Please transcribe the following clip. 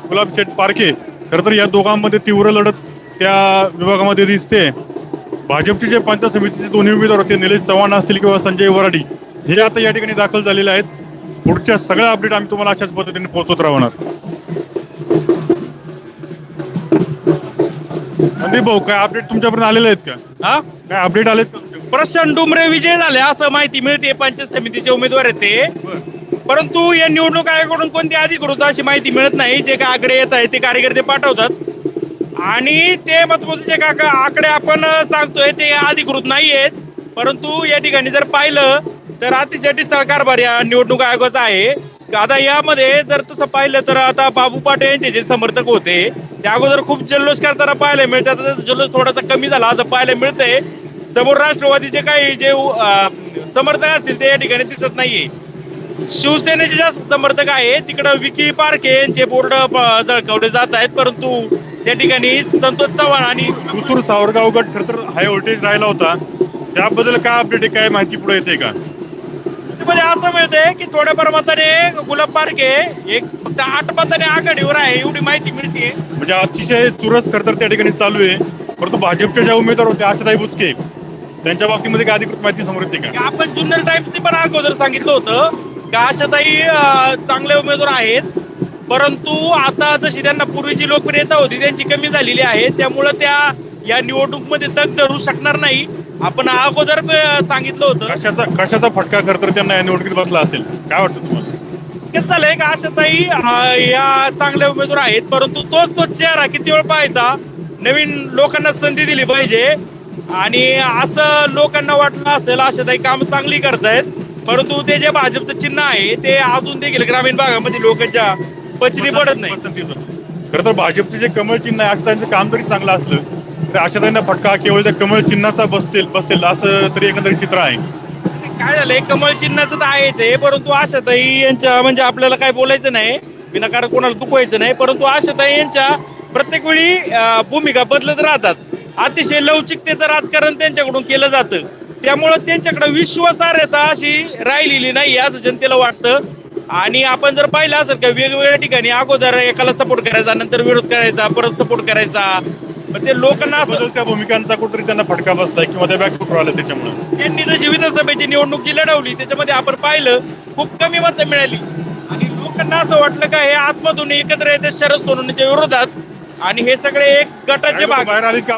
गुलाबशेठ पारखे. खरं तर या दोघांमध्ये तीव्र लढत त्या विभागामध्ये दिसते. भाजपचे जे पंचायत समितीचे दोन्ही उमेदवार होते, निलेश चव्हाण असतील किंवा संजय वराडी, हे आता या ठिकाणी दाखल झालेले आहेत. पुढच्या सगळ्या अपडेट आम्ही तुम्हाला अशाच पद्धतीने पोहोचवत राहणार. संदीप भाऊ, काय अपडेट तुमच्यापर्यंत आलेले आहेत का? हा, काय अपडेट आलेत का तुमच्याकडे? प्रशांत डुमरे विजय झाले असं माहिती मिळते. पंचायत समितीचे उमेदवार आहेत ते, बरं. परंतु या निवडणूक आयोगाकडून कोणती अधिकृत अशी माहिती मिळत नाही. जे काय आकडे येत आहेत ते कार्यकर्ते पाठवतात आणि ते महत्वाचे जे आकडे आपण सांगतोय ते अधिकृत नाही आहेत. परंतु या ठिकाणी जर पाहिलं तर अतिशय ढिसाळ कारभार या निवडणूक आयोगाचा आहे. आता यामध्ये जर तसं पाहिलं तर आता बाबू पाटे यांचे जे समर्थक होते त्या अगोदर खूप जल्लोष करताना पाहायला मिळतात. आता जल्लोष थोडासा कमी झाला असं पाहायला मिळतंय. समोर राष्ट्रवादीचे काही जे समर्थक असतील ते या ठिकाणी दिसत नाहीये. शिवसेनेचे जास्त समर्थक आहे तिकडं विकी पारखे यांचे बोर्ड झळकावले जात आहेत. परंतु त्या ठिकाणी संतोष चव्हाण आणि हुसूर सावरगाव गट खरं तर हाय व्होल्टेज राहिला होता, त्याबद्दल काय अपडेट आहे, काय माहिती पुढे येते का? त्यामध्ये असं मिळतंय की थोड्याफार मताने गुलाब पारखे एक फक्त 8 मताने आघाडीवर आहे एवढी माहिती मिळते. म्हणजे अतिशय चुरस खरं तर त्या ठिकाणी चालू आहे. परंतु भाजपच्या ज्या उमेदवार होत्या आशाताई बुचके, त्यांच्या बाबतीमध्ये काय अधिकृत माहिती समोर येते का? आपण जुन्नर टाइम्सने पण अगोदर सांगितलं होतं की आशाताई चांगले उमेदवार आहेत, परंतु आता जशी त्यांना पूर्वीची लोकप्रियता होती त्यांची कमी झालेली आहे. त्यामुळे त्या या निवडणूकमध्ये तग धरू शकणार नाही. आपण अगोदर सांगितलं होतं. कशाचा फटका खरं तर त्यांना या निवडणुकीत बसला असेल, काय वाटतं तुम्हाला? कसं झालंय का आशाताई या चांगल्या उमेदवार आहेत, परंतु तो चेहरा किती वेळ पाहायचा. नवीन लोकांना संधी दिली पाहिजे आणि असं लोकांना वाटलं असेल आशाताई काम चांगली करतायत, परंतु ते जे भाजपचं चिन्ह आहे ते अजून देखील ग्रामीण भागामध्ये लोकांच्या पचनी पडत नाही. खरं तर भाजपचे जे कमळ चिन्ह आहे आशाताईंचं काम जरी चांगलं असलं तर आशाताईंना फटका केवळ त्या कमळ चिन्हाचा बसेल असं तरी एकंदरीत चित्र आहे. काय झालंय, कमळ चिन्हाचं तर आहेच आहे, परंतु आशाताई यांच्या म्हणजे आपल्याला काय बोलायचं नाही, विनाकारण कोणाला दुखवायचं नाही, परंतु आशाताई यांच्या प्रत्येक वेळी भूमिका बदलत राहतात. अतिशय लवचिकतेचं राजकारण त्यांच्याकडून केलं जातं, त्यामुळं त्यांच्याकडे विश्वासार्हता अशी राहिलेली नाही असं जनतेला वाटतं. आणि आपण जर पाहिलं असेल का वेगवेगळ्या ठिकाणी अगोदर एकाला सपोर्ट करायचा, नंतर विरोध करायचा, परत सपोर्ट करायचा, पण ते लोकांना त्या भूमिकांचा कुठेतरी त्यांना फटका बसलाय किंवा त्या बॅकफुट आलं. त्याच्यामुळे त्यांनी जशी विधानसभेची निवडणूक जी लढवली त्याच्यामध्ये आपण पाहिलं खूप कमी मतं मिळाली आणि लोकांना असं वाटलं का हे आतमधून एकत्र येते शरद सोनवणेच्या विरोधात आणि हे सगळे एक गटाचे भाग बाहेर आले का?